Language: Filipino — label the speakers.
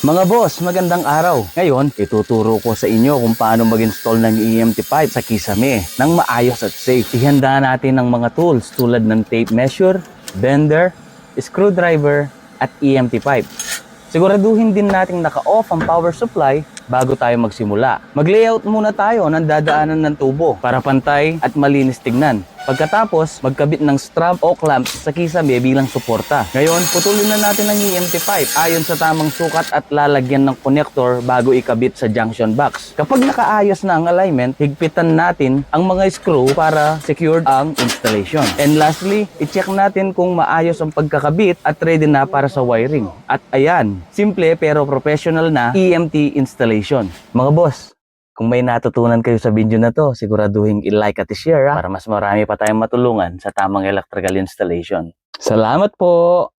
Speaker 1: Mga boss, magandang araw. Ngayon, ituturo ko sa inyo kung paano mag-install ng EMT pipe sa kisame ng maayos at safe. Ihanda natin ng mga tools tulad ng tape measure, bender, screwdriver, at EMT pipe. Siguraduhin din nating naka-off ang power supply bago tayo magsimula. Mag-layout muna tayo ng dadaanan ng tubo para pantay at malinis tignan. Pagkatapos, magkabit ng strap o clamps sa kisame bilang suporta. Ngayon, putulin na natin ang EMT pipe ayon sa tamang sukat at lalagyan ng connector bago ikabit sa junction box. Kapag nakaayos na ang alignment, higpitan natin ang mga screw para secured ang installation. And lastly, i-check natin kung maayos ang pagkakabit at ready na para sa wiring. At ayan, simple pero professional na EMT installation. Mga boss, kung may natutunan kayo sa video na to, siguraduhin i-like at i-share para mas marami pa tayong matulungan sa tamang electrical installation. Salamat po!